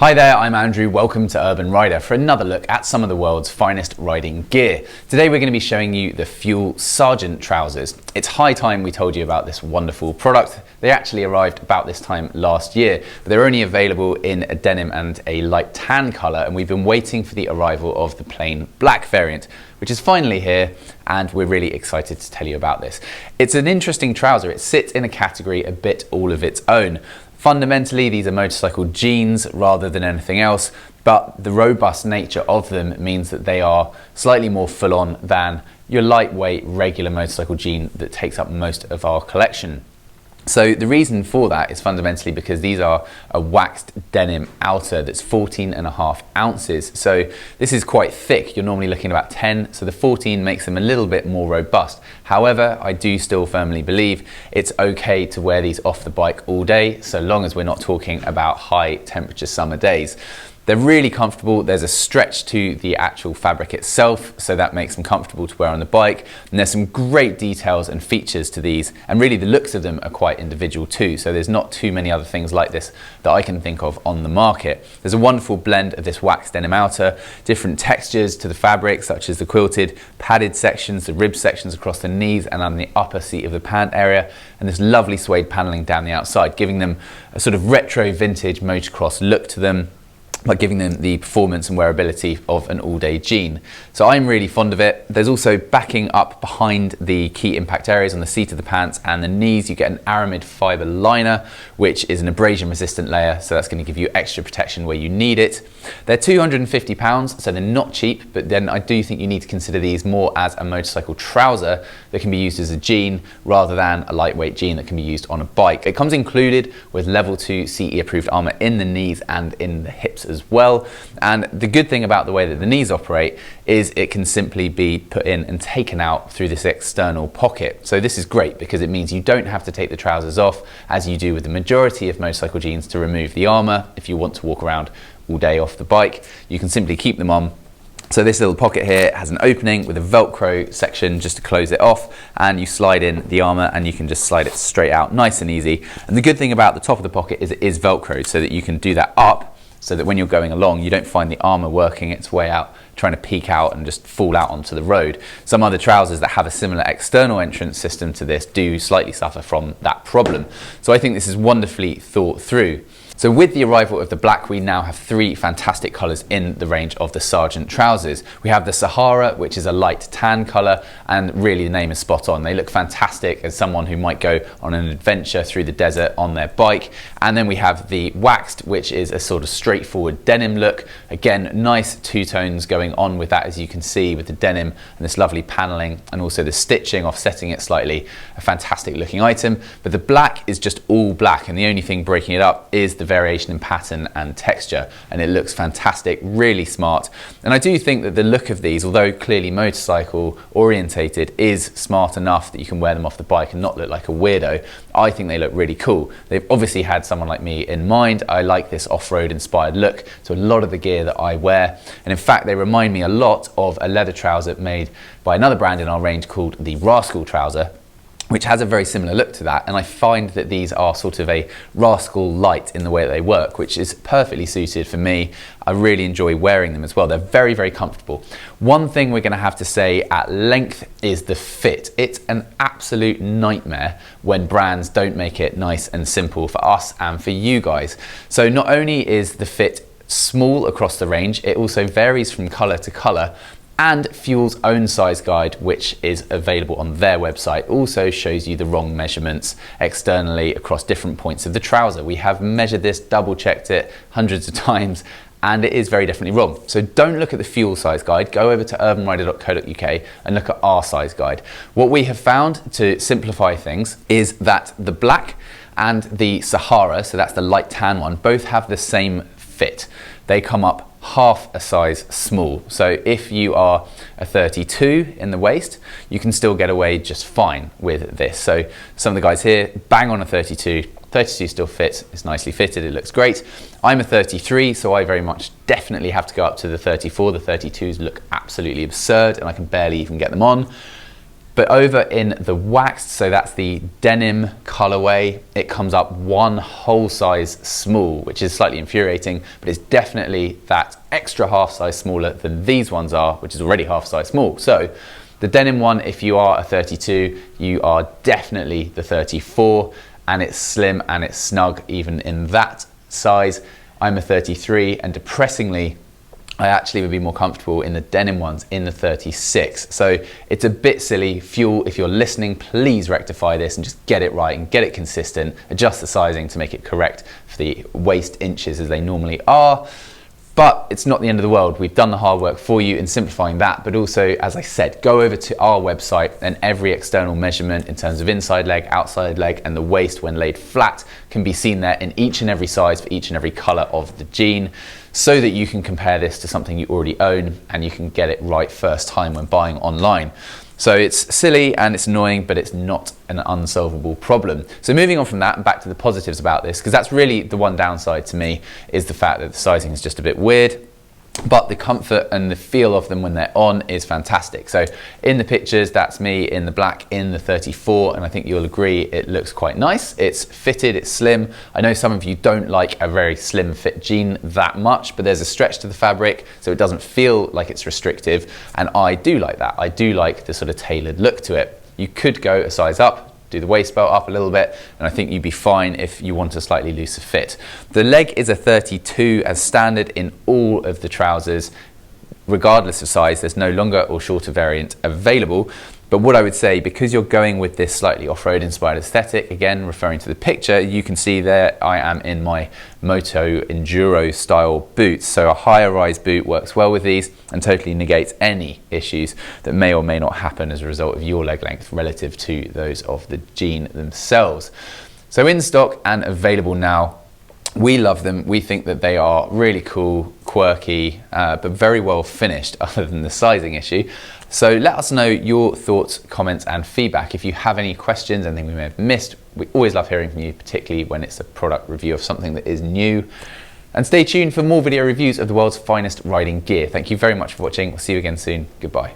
Hi there, I'm Andrew. Welcome to Urban Rider for another look at some of the world's finest riding gear. Today we're going to be showing you the Fuel Sergeant trousers. It's high time we told you about this wonderful product. They actually arrived about this time last year, but they're only available in a denim and a light tan colour, and we've been waiting for the arrival of the plain black variant, which is finally here, and we're really excited to tell you about this. It's an interesting trouser. It sits in a category a bit all of its own. Fundamentally, these are motorcycle jeans rather than anything else, but the robust nature of them means that they are slightly more full-on than your lightweight regular motorcycle jean that takes up most of our collection. So the reason for that is fundamentally because these are a waxed denim outer that's 14.5 ounces. So this is quite thick. You're normally looking at about 10, so the 14 makes them a little bit more robust. However, I do still firmly believe it's okay to wear these off the bike all day, so long as we're not talking about high temperature summer days. They're really comfortable. There's a stretch to the actual fabric itself, so that makes them comfortable to wear on the bike. And there's some great details and features to these, and really the looks of them are quite individual too. So there's not too many other things like this that I can think of on the market. There's a wonderful blend of this waxed denim outer, different textures to the fabric, such as the quilted, padded sections, the rib sections across the knees and on the upper seat of the pant area, and this lovely suede paneling down the outside, giving them a sort of retro vintage motocross look to them, by giving them the performance and wearability of an all-day jean. So I'm really fond of it. There's also backing up behind the key impact areas on the seat of the pants and the knees, you get an aramid fibre liner, which is an abrasion-resistant layer, so that's going to give you extra protection where you need it. They're £250, so they're not cheap, but then I do think you need to consider these more as a motorcycle trouser that can be used as a jean rather than a lightweight jean that can be used on a bike. It comes included with level 2 CE approved armour in the knees and in the hips as well. And the good thing about the way that the knees operate is it can simply be put in and taken out through this external pocket. So this is great because it means you don't have to take the trousers off as you do with the majority of motorcycle jeans to remove the armour. If you want to walk around all day off the bike, you can simply keep them on. So this little pocket here has an opening with a Velcro section just to close it off, and you slide in the armour and you can just slide it straight out nice and easy. And the good thing about the top of the pocket is it is Velcroed, so that you can do that up, so that when you're going along you don't find the armour working its way out, trying to peek out and just fall out onto the road. Some other trousers that have a similar external entrance system to this do slightly suffer from that problem. So I think this is wonderfully thought through. So with the arrival of the black, we now have three fantastic colours in the range of the Sergeant trousers. We have the Sahara, which is a light tan colour, and really the name is spot on. They look fantastic as someone who might go on an adventure through the desert on their bike. And then we have the waxed, which is a sort of straightforward denim look. Again, nice two tones going on with that, as you can see, with the denim and this lovely panelling and also the stitching offsetting it slightly. A fantastic looking item. But the black is just all black, and the only thing breaking it up is the variation in pattern and texture, and it looks fantastic, really smart. And I do think that the look of these, although clearly motorcycle orientated, is smart enough that you can wear them off the bike and not look like a weirdo. I think they look really cool. They've obviously had someone like me in mind. I like this off-road inspired look to a lot of the gear that I wear, and in fact they remind me a lot of a leather trouser made by another brand in our range called the Rascal trouser, which has a very similar look to that. And I find that these are sort of a Rascal light in the way that they work, which is perfectly suited for me. I really enjoy wearing them as well. They're very, very comfortable. One thing we're going to have to say at length is the fit. It's an absolute nightmare when brands don't make it nice and simple for us and for you guys. So not only is the fit small across the range, it also varies from colour to colour. And Fuel's own size guide, which is available on their website, also shows you the wrong measurements externally across different points of the trouser. We have measured this, double checked it hundreds of times, and it is very definitely wrong. So don't look at the Fuel size guide, go over to urbanrider.co.uk and look at our size guide. What we have found to simplify things is that the black and the Sahara, so that's the light tan one, both have the same fit. They come up half a size small. So if you are a 32 in the waist, you can still get away just fine with this. So some of the guys here, bang on a 32. 32 still fits, it's nicely fitted, it looks great. I'm a 33, so I very much definitely have to go up to the 34. The 32s look absolutely absurd and I can barely even get them on. But over in the waxed, so that's the denim colorway, it comes up one whole size small, which is slightly infuriating, but it's definitely that extra half size smaller than these ones are, which is already half size small. So the denim one, if you are a 32, you are definitely the 34, and it's slim and it's snug even in that size. I'm a 33, and depressingly, I actually would be more comfortable in the denim ones in the 36. So it's a bit silly. Fuel, if you're listening, please rectify this and just get it right and get it consistent. Adjust the sizing to make it correct for the waist inches as they normally are. But it's not the end of the world. We've done the hard work for you in simplifying that, but also, as I said, go over to our website, and every external measurement in terms of inside leg, outside leg, and the waist when laid flat can be seen there in each and every size for each and every color of the jean, so that you can compare this to something you already own and you can get it right first time when buying online. So it's silly and it's annoying, but it's not an unsolvable problem. So moving on from that and back to the positives about this, because that's really the one downside to me, is the fact that the sizing is just a bit weird. But the comfort and the feel of them when they're on is fantastic. So in the pictures, that's me in the black in the 34, and I think you'll agree it looks quite nice. It's fitted, it's slim. I know some of you don't like a very slim fit jean that much, but there's a stretch to the fabric, so it doesn't feel like it's restrictive, and I do like that. I do like the sort of tailored look to it. You could go a size up, do the waist belt up a little bit, and I think you'd be fine if you want a slightly looser fit. The leg is a 32 as standard in all of the trousers, regardless of size. There's no longer or shorter variant available. But what I would say, because you're going with this slightly off-road inspired aesthetic, again, referring to the picture, you can see there I am in my Moto Enduro style boots. So a higher rise boot works well with these and totally negates any issues that may or may not happen as a result of your leg length relative to those of the jean themselves. So in stock and available now. We love them. We think that they are really cool, quirky, but very well finished other than the sizing issue. So let us know your thoughts, comments, and feedback. If you have any questions, anything we may have missed, we always love hearing from you, particularly when it's a product review of something that is new. And stay tuned for more video reviews of the world's finest riding gear. Thank you very much for watching. We'll see you again soon. Goodbye.